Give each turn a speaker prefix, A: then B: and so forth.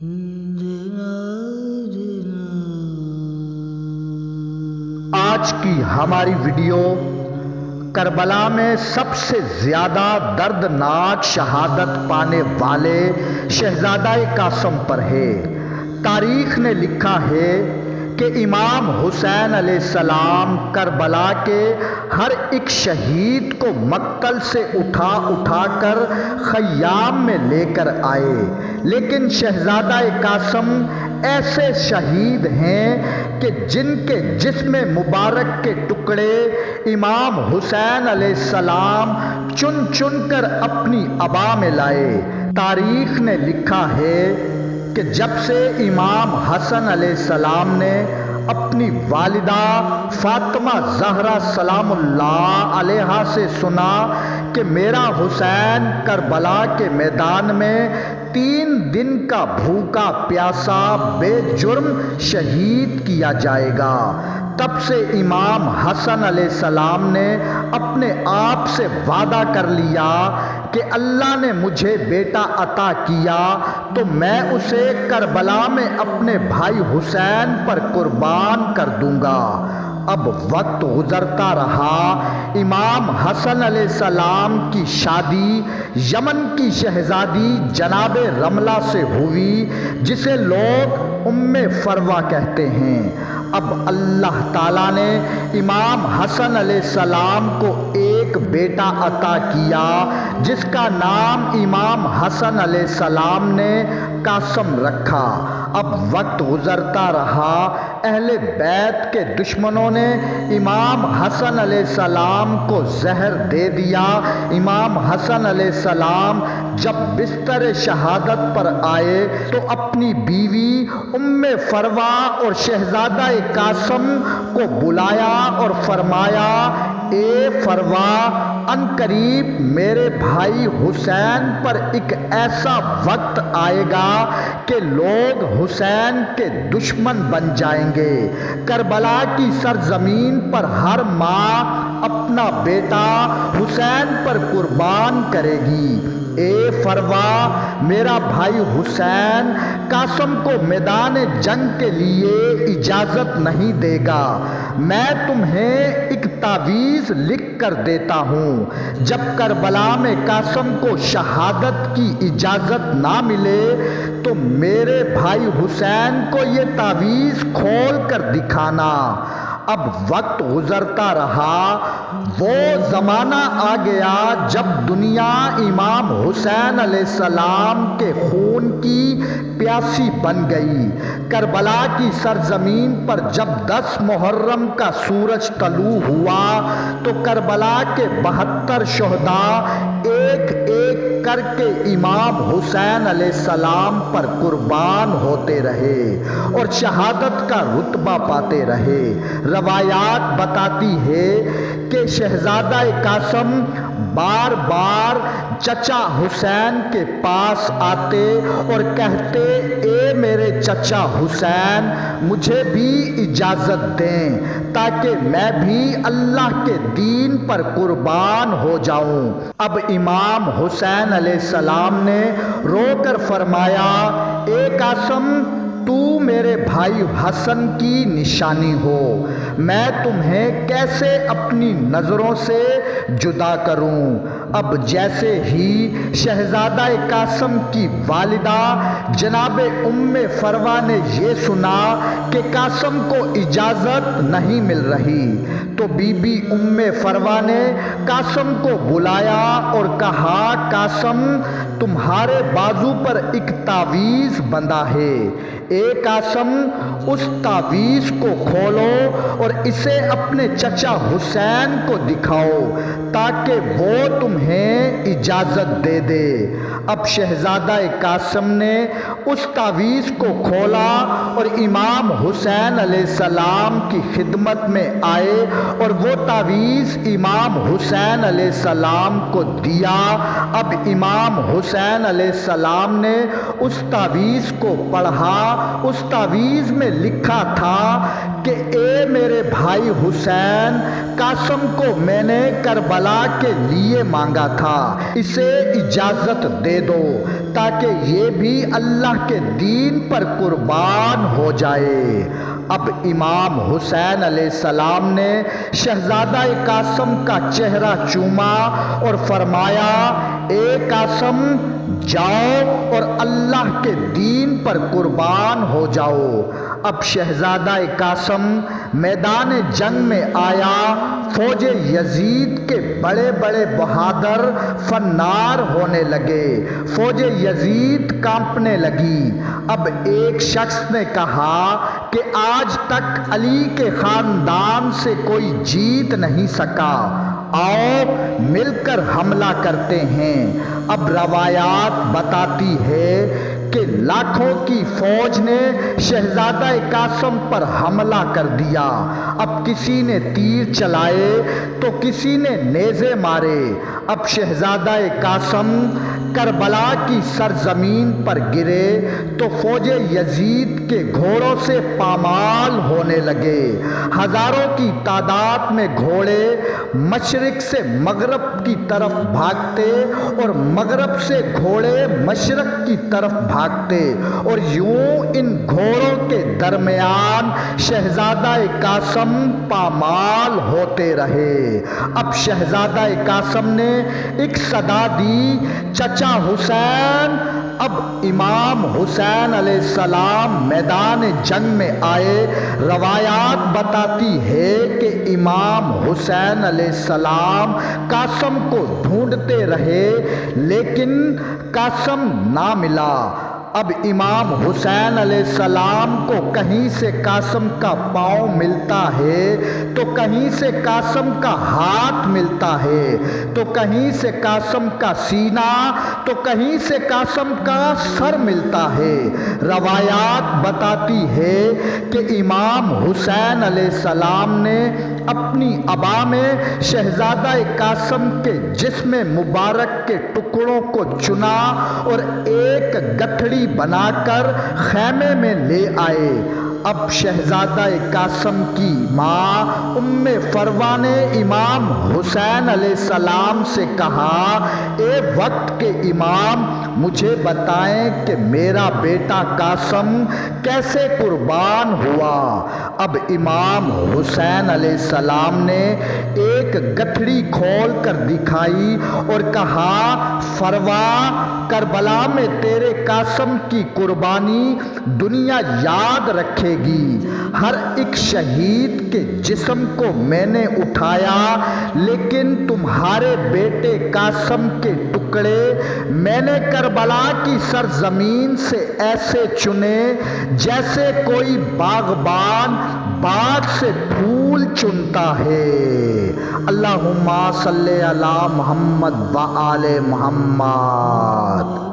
A: آج کی ہماری ویڈیو کربلا میں سب سے زیادہ دردناک شہادت پانے والے شہزادہ قاسم پر ہے۔ تاریخ نے لکھا ہے کہ امام حسین علیہ السلام کربلا کے ہر ایک شہید کو مقتل سے اٹھا کر خیام میں لے کر آئے، لیکن شہزادہ قاسم ایسے شہید ہیں کہ جن کے جسم مبارک کے ٹکڑے امام حسین علیہ السلام چن چن کر اپنی عبا میں لائے۔ تاریخ نے لکھا ہے کہ جب سے امام حسن علیہ السلام نے اپنی والدہ فاطمہ زہرا سلام اللہ علیہا سے سنا کہ میرا حسین کربلا کے میدان میں 3 دن کا بھوکا پیاسا بے جرم شہید کیا جائے گا، تب سے امام حسن علیہ السلام نے اپنے آپ سے وعدہ کر لیا کہ اللہ نے مجھے بیٹا عطا کیا تو میں اسے کربلا میں اپنے بھائی حسین پر قربان کر دوں گا۔ اب وقت گزرتا رہا، امام حسن علیہ السلام کی شادی یمن کی شہزادی جناب رملہ سے ہوئی، جسے لوگ ام فروہ کہتے ہیں۔ اب اللہ تعالیٰ نے امام حسن علیہ السلام کو ایک بیٹا عطا کیا جس کا نام امام حسن علیہ السلام نے قاسم رکھا۔ اب وقت گزرتا رہا، اہل بیت کے دشمنوں نے امام حسن علیہ السلام کو زہر دے دیا۔ امام حسن علیہ السلام جب بستر شہادت پر آئے تو اپنی بیوی ام فروہ اور شہزادہ قاسم کو بلایا اور فرمایا، اے فروہ، ان قریب میرے بھائی حسین پر ایک ایسا وقت آئے گا کہ لوگ حسین کے دشمن بن جائیں گے۔ کربلا کی سرزمین پر ہر ماں اپنا بیٹا حسین پر قربان کرے گی۔ اے فروہ، میرا بھائی حسین قاسم کو میدان جنگ کے لیے اجازت نہیں دے گا۔ میں تمہیں ایک تعویذ لکھ کر دیتا ہوں، جب کربلا میں قاسم کو شہادت کی اجازت نہ ملے تو میرے بھائی حسین کو یہ تعویذ کھول کر دکھانا۔ اب وقت گزرتا رہا، وہ زمانہ آ گیا جب دنیا امام حسین علیہ السلام کے خون کی پیاسی بن گئی۔ کربلا کی سرزمین پر جب 10 محرم کا سورج طلوع ہوا تو کربلا کے 72 شہداء ایک ایک کر کے امام حسین علیہ السلام پر قربان ہوتے رہے اور شہادت کا رتبہ پاتے رہے۔ روایات بتاتی ہے کہ شہزادہ قاسم بار بار چچا حسین کے پاس آتے اور کہتے، اے میرے چچا حسین، مجھے بھی اجازت دیں تاکہ میں بھی اللہ کے دین پر قربان ہو جاؤں۔ اب امام حسین علیہ السلام نے رو کر فرمایا، اے قاسم، تو میرے بھائی حسن کی نشانی ہو، میں تمہیں کیسے اپنی نظروں سے جدا کروں۔ اب جیسے ہی شہزادہ قاسم کی والدہ جناب ام فروہ نے یہ سنا کہ قاسم کو اجازت نہیں مل رہی تو بی بی ام فروہ نے قاسم کو بلایا اور کہا، قاسم، تمہارے بازو پر ایک تعویذ بندھا ہے، اے قاسم، اس تعویذ کو کھولو اور اسے اپنے چچا حسین کو دکھاؤ تاکہ وہ تمہیں اجازت دے دے۔ اب شہزادہ قاسم نے اس تعویذ کو کھولا اور امام حسین علیہ السلام کی خدمت میں آئے اور وہ تعویذ امام حسین علیہ السلام کو دیا۔ اب امام حسین علیہ السلام نے اس تعویذ کو پڑھا۔ اس تعویذ میں لکھا تھا کہ اے میرے بھائی حسین، قاسم کو میں نے کربلا کے لیے مانگا تھا، اسے اجازت دے دو تاکہ یہ بھی اللہ کے دین پر قربان ہو جائے۔ اب امام حسین علیہ السلام نے شہزادہ قاسم کا چہرہ چوما اور فرمایا، اے قاسم، جاؤ اور اللہ کے دین پر قربان ہو جاؤ۔ اب شہزادہ قاسم میدان جنگ میں آیا، فوج یزید کے بڑے بڑے بہادر فنار ہونے لگے، فوج یزید کانپنے لگی۔ اب ایک شخص نے کہا کہ آج تک علی کے خاندان سے کوئی جیت نہیں سکا، آؤ مل کر حملہ کرتے ہیں۔ اب روایات بتاتی ہے کہ لاکھوں کی فوج نے شہزادہ قاسم پر حملہ کر دیا۔ اب کسی نے تیر چلائے تو کسی نے نیزے مارے۔ اب شہزادہ قاسم کربلا کی سرزمین پر گرے تو فوج یزید کے گھوڑوں سے پامال ہونے لگے۔ ہزاروں کی تعداد میں گھوڑے مشرق سے مغرب کی طرف بھاگتے اور مغرب سے گھوڑے مشرق کی طرف بھاگتے، اور یوں ان گھوڑوں کے درمیان شہزادہ قاسم پامال ہوتے رہے۔ اب شہزادہ قاسم نے ایک صدا دی، چچا حسین۔ اب امام حسین علیہ السلام میدان جنگ میں آئے۔ روایات بتاتی ہے کہ امام حسین علیہ السلام قاسم کو ڈھونڈتے رہے لیکن قاسم نہ ملا۔ اب امام حسین علیہ السلام کو کہیں سے قاسم کا پاؤں ملتا ہے تو کہیں سے قاسم کا ہاتھ ملتا ہے تو کہیں سے قاسم کا سینہ تو کہیں سے قاسم کا سر ملتا ہے۔ روایات بتاتی ہے کہ امام حسین علیہ السلام نے اپنی عبا میں شہزادہ قاسم کے جسم مبارک کے ٹکڑوں کو چنا اور ایک گٹھڑی بنا کر خیمے میں لے آئے۔ اب شہزادہ قاسم کی ماں ام فروہ نے امام حسین علیہ السلام سے کہا، اے وقت کے امام، مجھے بتائیں کہ میرا بیٹا قاسم کیسے قربان ہوا۔ اب امام حسین علیہ السلام نے ایک گٹھڑی کھول کر دکھائی اور کہا، فروہ، کربلا میں تیرے قاسم کی قربانی دنیا یاد رکھے گی۔ ہر ایک شہید کے جسم کو میں نے اٹھایا لیکن تمہارے بیٹے قاسم کے ٹکڑے میں نے کربلا کی سرزمین سے ایسے چنے جیسے کوئی باغبان باغ سے پھول چنتا ہے۔ اللہم صلی علی محمد و آل محمد۔